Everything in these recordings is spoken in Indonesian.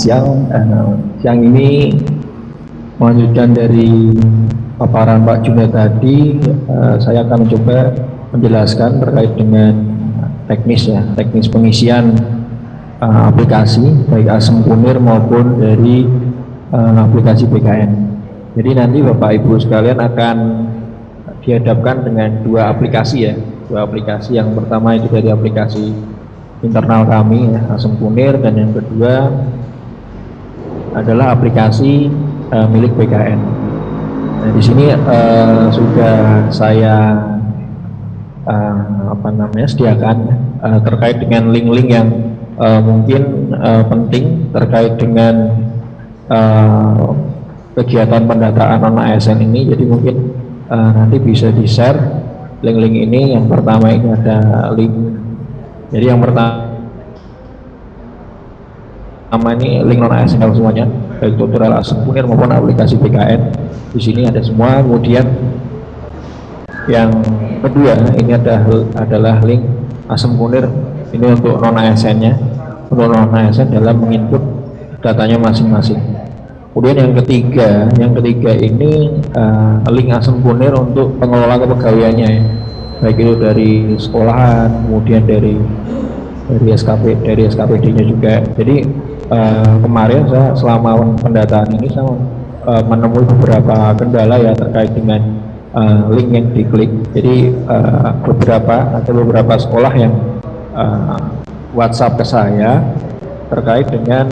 siang. Siang ini melanjutkan dari paparan Pak Juna tadi, saya akan mencoba menjelaskan terkait dengan teknis pengisian aplikasi baik Asem Kunir maupun dari aplikasi BKN. Jadi nanti Bapak Ibu sekalian akan dihadapkan dengan dua aplikasi ya, dua aplikasi. Yang pertama itu dari aplikasi internal kami ya, Asem Kunir, dan yang kedua adalah aplikasi milik BKN. Nah, di sini sudah saya sediakan terkait dengan link-link yang mungkin penting terkait dengan kegiatan pendataan non-ASN ini. Jadi mungkin nanti bisa di-share link-link ini. Yang pertama ini ada link, jadi yang pertama ini link non-ASN semuanya, baik tutorial Asem Kunir maupun aplikasi BKN. Di sini ada semua. Kemudian yang kedua ini adalah link Asem Kunir, ini untuk non-ASN-nya, untuk non-ASN dalam menginput datanya masing-masing. Kemudian yang ketiga ini link Asem Kunir untuk pengelola kepegawaiannya ya, baik itu dari sekolahan, kemudian dari SKPD-nya juga. Jadi kemarin saya selama pendataan ini saya menemui beberapa kendala ya terkait dengan link yang diklik. Jadi ada beberapa sekolah yang WhatsApp ke saya terkait dengan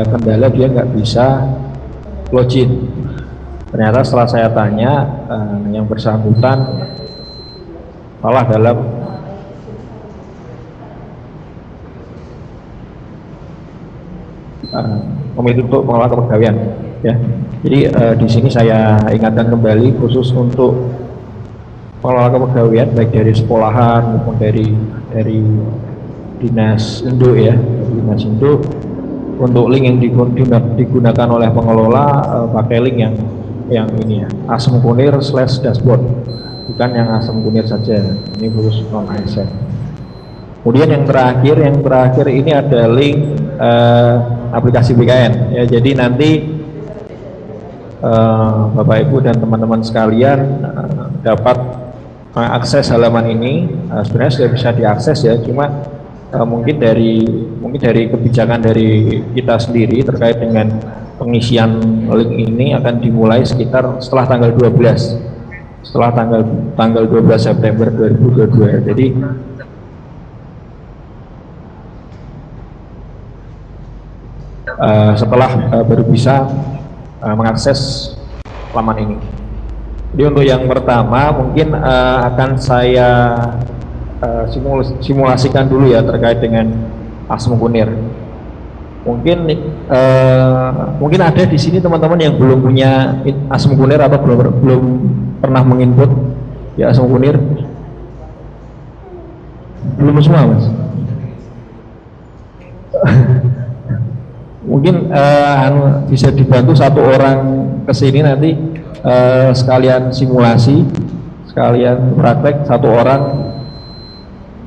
kendala dia nggak bisa login. Ternyata setelah saya tanya, yang bersangkutan salah dalam komite untuk pengelola kepegawaian ya. Jadi di sini saya ingatkan kembali khusus untuk pengelola kepegawaian baik dari sekolahan maupun dari dinas induk ya, dinas induk, untuk link yang digunakan oleh pengelola pakai link yang ini ya, Asem Kunir /dashboard, bukan yang Asem Kunir saja, ini khusus non-ASN. Kemudian yang terakhir ini ada link aplikasi BKN ya. Jadi nanti Bapak Ibu dan teman-teman sekalian dapat mengakses halaman ini. Sebenarnya sudah bisa diakses ya, cuma mungkin dari kebijakan dari kita sendiri terkait dengan pengisian link ini akan dimulai sekitar setelah tanggal 12, setelah tanggal 12 September 2022. Jadi setelah baru bisa mengakses laman ini. Jadi untuk yang pertama mungkin akan saya simulasikan dulu ya terkait dengan Asem Kunir. Mungkin ada di sini teman-teman yang belum punya Asem Kunir atau belum pernah menginput ya Asem Kunir. Belum semua, Mas. Mungkin bisa dibantu satu orang kesini nanti sekalian simulasi, sekalian praktek, satu orang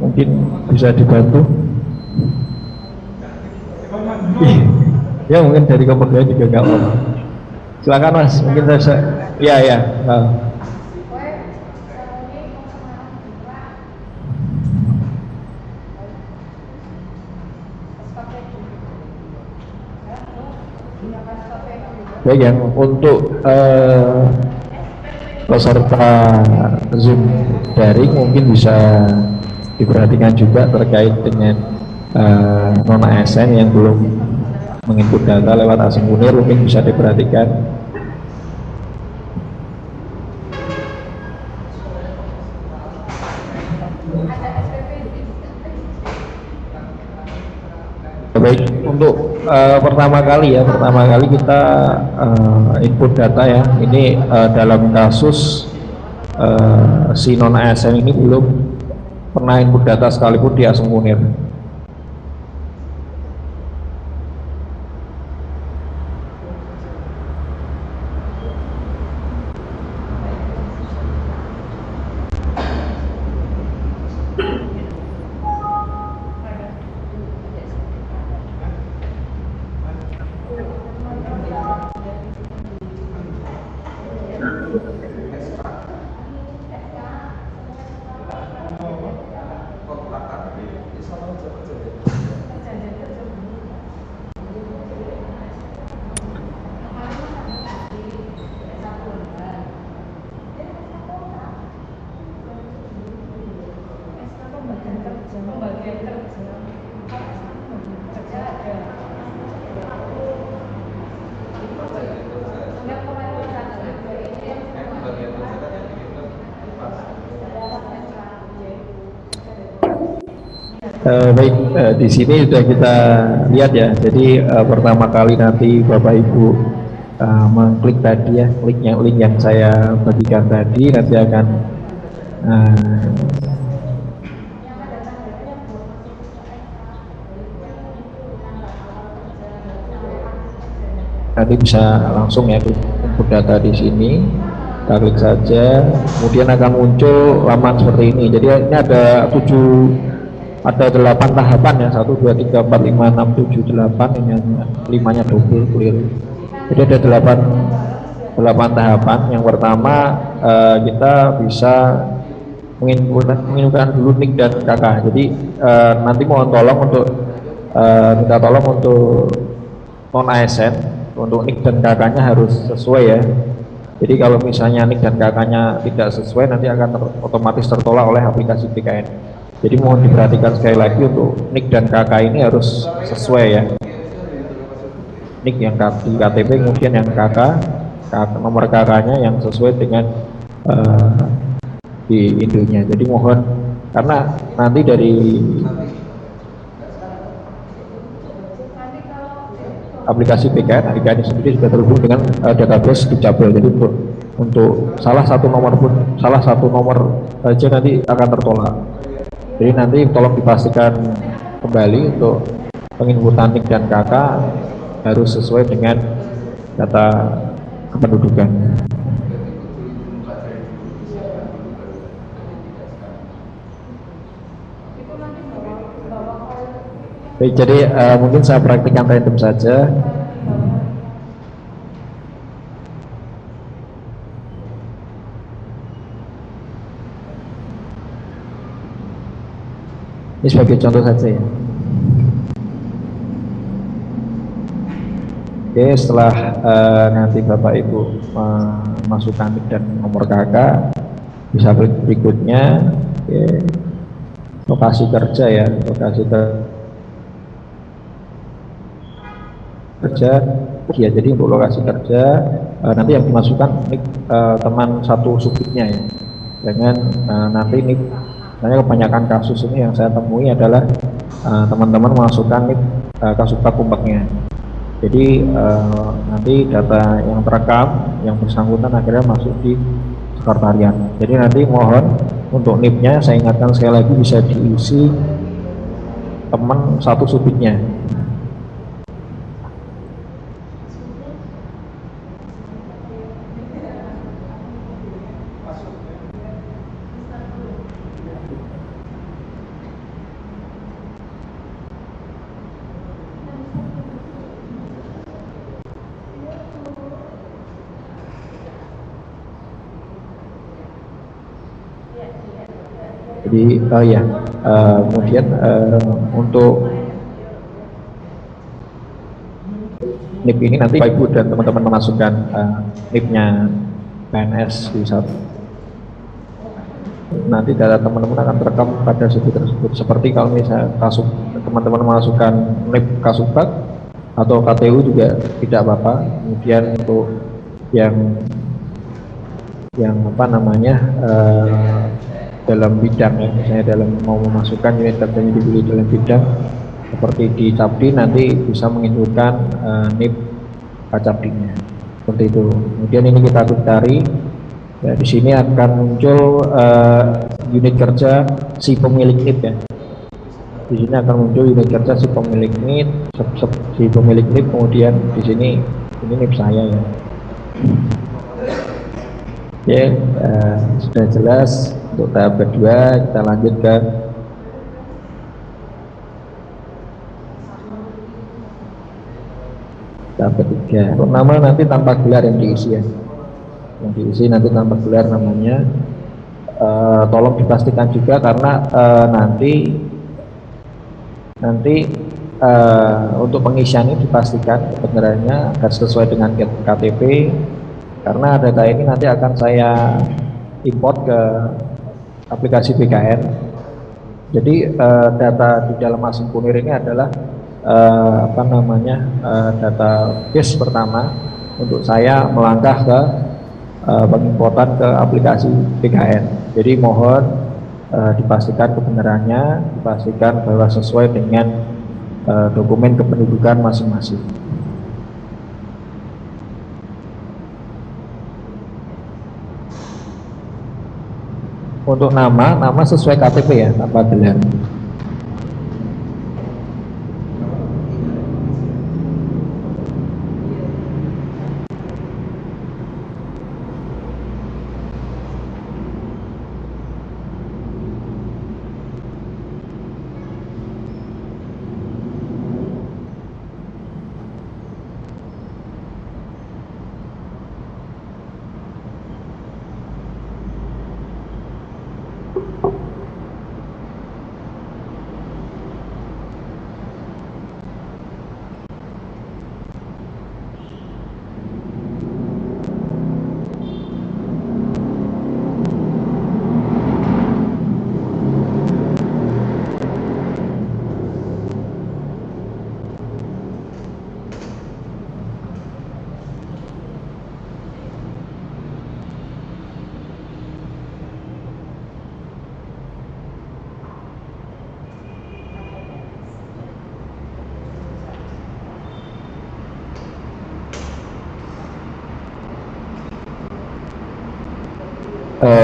mungkin bisa dibantu. Ya mungkin dari kepegawaian juga nggak apa-apa. Silakan Mas, mungkin saya ya. Baik, yang untuk peserta Zoom daring mungkin bisa diperhatikan juga terkait dengan non-ASN yang belum menginput data lewat Asem Kunir, mungkin bisa diperhatikan. Baik, untuk pertama kali kita input data ya. Ini dalam kasus si non-ASN ini belum pernah input data sekalipun di Asem Kunir. Baik, di sini sudah kita lihat ya. Jadi pertama kali nanti Bapak Ibu mengklik tadi ya, link yang saya bagikan tadi, nanti akan nanti bisa langsung ya input data di sini. Kita klik saja, kemudian akan muncul laman seperti ini. Jadi ini ada 8 tahapan ya, 1, 2, 3, 4, 5, 6, 7, 8, ini 5-nya double, keliru. Jadi ada 8 tahapan. Yang pertama kita bisa menginputkan dulu NIK dan KK. Jadi nanti mohon tolong untuk minta tolong untuk non ASN, untuk NIK dan KK-nya harus sesuai ya. Jadi kalau misalnya NIK dan KK-nya tidak sesuai, nanti akan otomatis tertolak oleh aplikasi BKN. Jadi mohon diperhatikan sekali lagi untuk NIK dan KK ini harus sesuai ya. NIK yang di KTP, kemudian yang KK, nomor KK-nya yang sesuai dengan di Indonya. Jadi mohon, karena nanti dari aplikasi BKN sendiri sudah terhubung dengan database Dukcapil. Jadi untuk salah satu nomor saja nanti akan tertolak. Jadi nanti tolong dipastikan kembali untuk penginputan NIK dan KK harus sesuai dengan data kependudukan. Baik, jadi mungkin saya praktikkan random saja. Ini sebagai contoh saja ya. Oke, setelah nanti Bapak Ibu masukkan NIK dan nomor KK, bisa klik berikutnya. Oke. Lokasi kerja ya, ya. Jadi untuk lokasi kerja nanti yang dimasukkan NIK teman satu subjeknya ya. Jangan nanti NIK, karena kebanyakan kasus ini yang saya temui adalah teman-teman memasukkan NIK kasubag kumbaknya. Jadi nanti data yang terekam yang bersangkutan akhirnya masuk di sekretariat. Jadi nanti mohon untuk NIP-nya saya ingatkan sekali lagi bisa diisi teman satu subjeknya. Jadi kemudian untuk NIP ini nanti Bapak Ibu dan teman-teman memasukkan NIP-nya PNS di satu. Nanti data teman-teman akan terekam pada subjek tersebut. Seperti kalau misalnya teman-teman memasukkan NIP kasubag atau KTU juga tidak apa-apa. Kemudian untuk yang apa namanya dalam bidang ya, misalnya dalam mau memasukkan unit kerjanya dipilih dalam bidang seperti di Capdi, nanti bisa menginputkan NIP Capdinya seperti itu. Kemudian ini kita cari ya, di sini akan muncul unit kerja si pemilik NIP ya. Di sini akan muncul unit kerja si pemilik NIP, kemudian di sini ini NIP saya ya. Oke, sudah jelas. Untuk tahap kedua kita lanjut ke tahap ketiga. Untuk nama nanti tanpa gelar yang diisi ya. Yang diisi nanti tanpa gelar namanya. Tolong dipastikan juga karena nanti nanti untuk pengisian ini dipastikan kebenarannya agar sesuai dengan KTP, karena data ini nanti akan saya import ke aplikasi BKN. Jadi data di dalam Asing Kunir ini adalah data base pertama untuk saya melangkah ke pengimportan ke aplikasi BKN. Jadi mohon dipastikan kebenarannya, dipastikan bahwa sesuai dengan dokumen kependudukan masing-masing. Untuk nama sesuai KTP ya, tanpa gelar.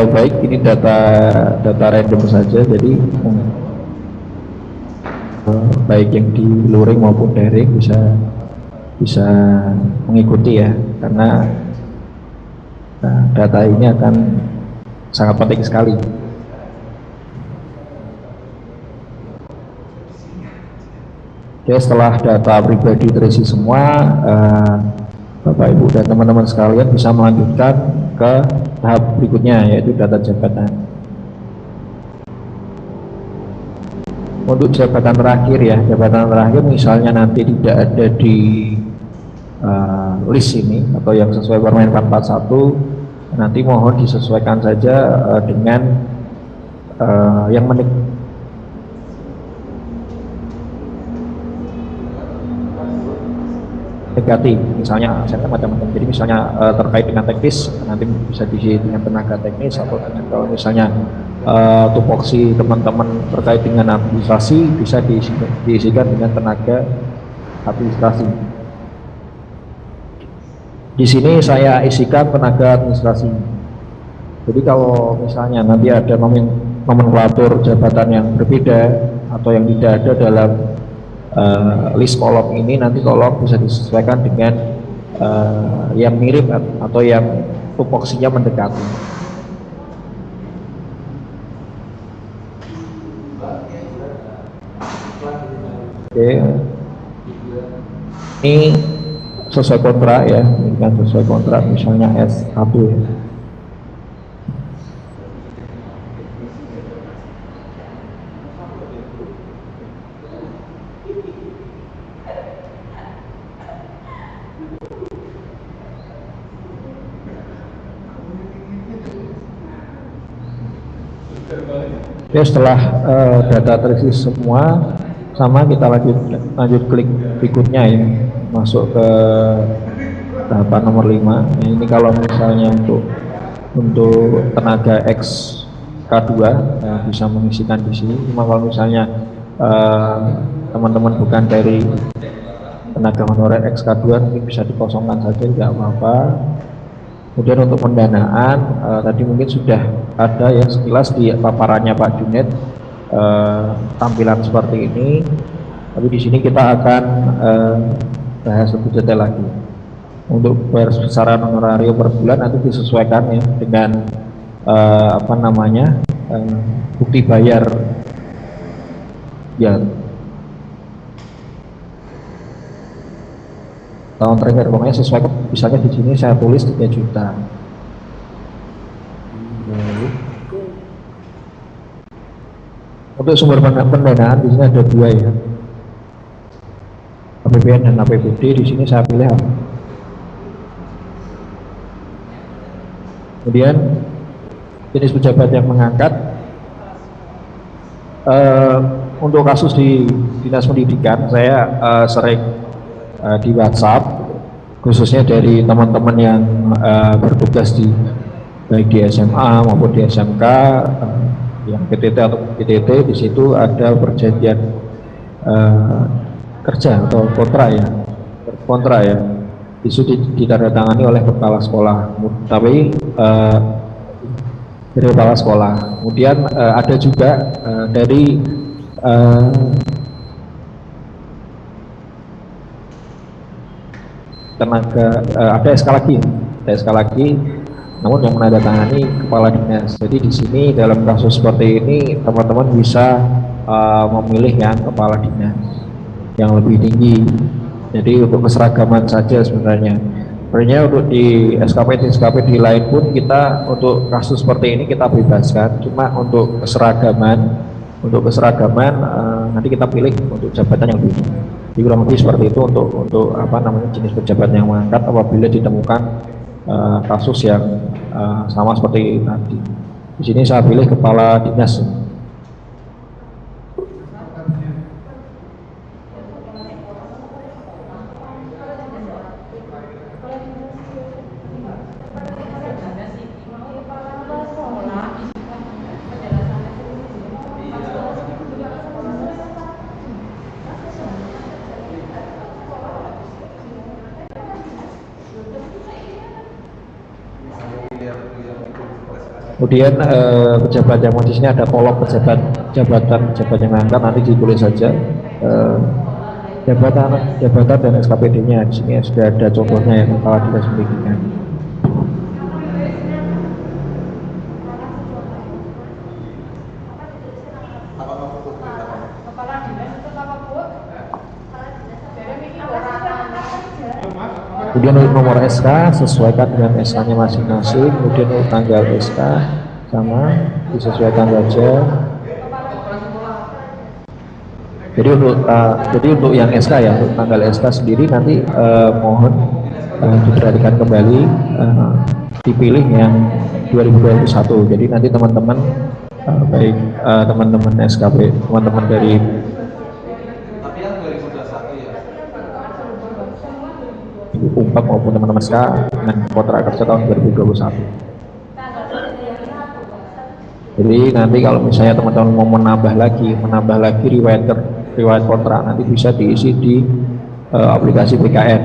Baik, ini data random saja, jadi baik yang di luring maupun daring bisa mengikuti ya, karena data ini akan sangat penting sekali. Oke, setelah data pribadi terisi semua, Bapak Ibu dan teman-teman sekalian bisa melanjutkan ke tahap berikutnya, yaitu data jabatan. Untuk jabatan terakhir ya, jabatan terakhir misalnya nanti tidak ada di list ini atau yang sesuai Permen 441, nanti mohon disesuaikan saja dengan yang negatif, misalnya saya macam-macam. Jadi misalnya terkait dengan teknis, nanti bisa diisi dengan tenaga teknis, atau dengan kalau misalnya tupoksi teman-teman terkait dengan administrasi bisa diisikan dengan tenaga administrasi. Di sini saya isikan tenaga administrasi. Jadi kalau misalnya nanti ada nomenklatur jabatan yang berbeda atau yang tidak ada dalam list kolom ini, nanti tolong bisa disesuaikan dengan yang mirip atau yang tupoksinya mendekati. Oke, ini sesuai kontrak ya, ini kan sesuai kontrak, misalnya S1 ya. Oke, setelah data terisi semua, sama kita lanjut klik berikutnya ya, masuk ke tahapan nomor 5. Nah, ini kalau misalnya untuk tenaga X-K2 bisa mengisikan di sini. Cuma kalau misalnya teman-teman bukan dari tenaga honorer X-K2, mungkin bisa dikosongkan saja, tidak apa-apa. Kemudian untuk pendanaan tadi mungkin sudah ada ya sekilas di paparannya Pak Junet, tampilan seperti ini. Tapi di sini kita akan bahas lebih detail lagi. Untuk besaran honorario per bulan nanti disesuaikan ya dengan bukti bayar ya tahun terakhir, pokoknya sesuai. Misalnya di sini saya tulis 3 juta. Untuk sumber pendanaan di sini ada 2 ya. APBN dan APBD. Di sini saya pilih apa? Kemudian jenis pejabat yang mengangkat, untuk kasus di dinas pendidikan saya sering di WhatsApp, khususnya dari teman-teman yang bertugas di baik di SMA maupun di SMK, yang PTT atau PTT. Di situ ada perjanjian kerja atau kontrak ya. Di situ ditandatangani oleh kepala sekolah, tapi dari kepala sekolah. Kemudian ada juga dari tenaga, ada SK lagi, namun yang menandatangani kepala dinas. Jadi di sini dalam kasus seperti ini teman-teman bisa memilih yang kepala dinas yang lebih tinggi. Jadi untuk keseragaman saja sebenarnya. Sebenarnya untuk di SKPD lain pun kita untuk kasus seperti ini kita bebaskan. Cuma untuk keseragaman nanti kita pilih untuk jabatan yang lebih. Jadi kurang lebih seperti itu untuk apa namanya jenis pejabat yang mengangkat apabila ditemukan kasus yang sama seperti tadi. Di sini saya pilih kepala dinas. Kemudian pejabat yang di sini ada kolom jabatan yang mengangkat, nanti ditulis saja jabatan dan SKPD-nya. Di sini sudah ada contohnya yang kepala dinas pendidikan. Kemudian untuk nomor SK sesuaikan dengan SK-nya masing-masing. Kemudian untuk tanggal SK sama disesuaikan saja. Jadi untuk yang SK ya, untuk tanggal SK sendiri nanti mohon diperhatikan kembali, dipilih yang 2021. Jadi nanti teman-teman baik teman-teman SKP, teman-teman dari UMPAP maupun teman-teman SK dengan kontrak kerja tahun 2021. Jadi nanti kalau misalnya teman-teman mau menambah lagi riwayat kontrak, nanti bisa diisi di aplikasi BKN.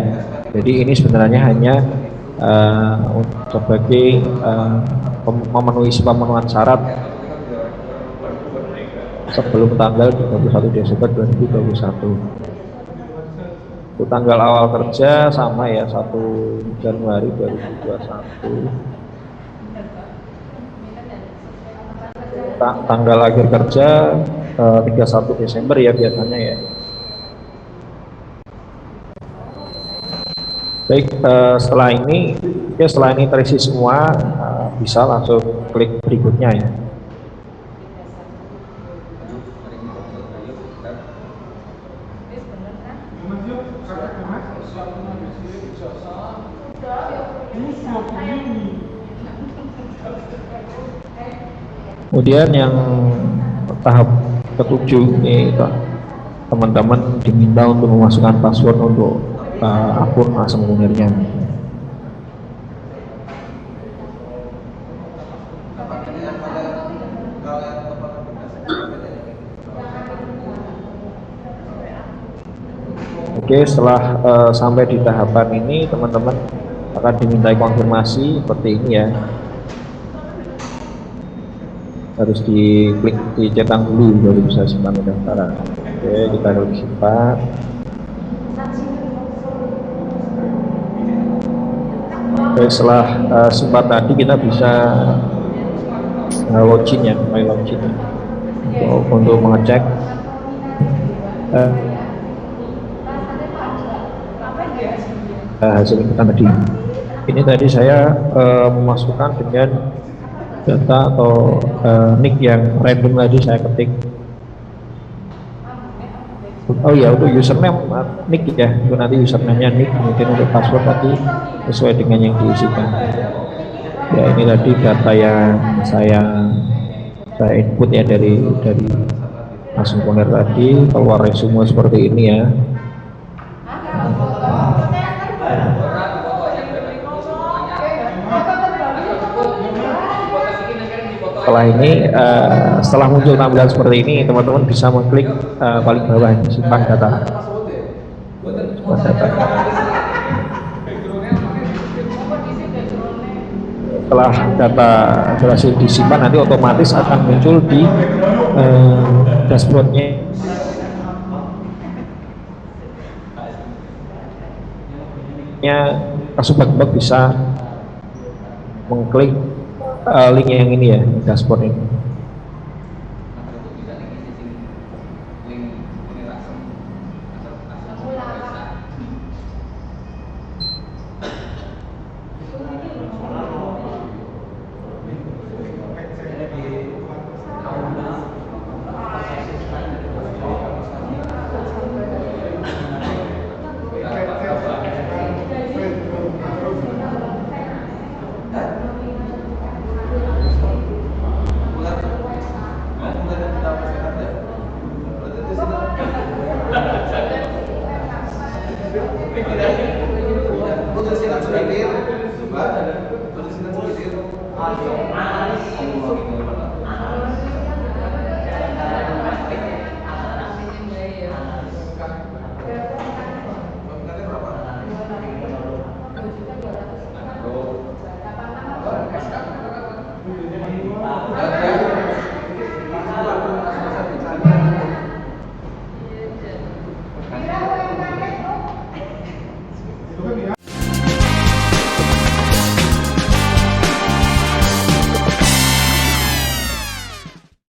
Jadi ini sebenarnya hanya sebagai pemenuhan syarat sebelum tanggal 31 Desember 2021. Untuk tanggal awal kerja sama ya, 1 Januari 2021. Tanggal akhir kerja 31 Desember ya biasanya ya. Baik, setelah ini terisi semua, bisa langsung klik berikutnya ya. Kemudian yang tahap ketujuh ini teman-teman diminta untuk memasukkan password untuk akun asam unernya. Oke, setelah sampai di tahapan ini teman-teman akan dimintai konfirmasi seperti ini ya. Harus diklik, dicetak dulu baru bisa simpan pendaftaran. Oke, kita harus simpan. Oke, setelah simpan tadi kita bisa login ya, mulai login ya, untuk mengecek hasil ikutan tadi. Ini tadi saya memasukkan dengan data atau nick yang random tadi saya ketik. Oh iya, untuk username nick ya, untuk nanti username-nya nick, kemudian untuk password tadi sesuai dengan yang diisikan. Ya ini tadi data yang saya input ya dari langsung Kunir tadi, keluar resume seperti ini ya. Setelah ini, setelah muncul tampilan seperti ini, teman-teman bisa mengklik paling bawah simpan data. Simpan data. Setelah data berhasil disimpan, nanti otomatis akan muncul di dashboardnya. Kasubag bisa mengklik link yang ini ya, dashboard ini.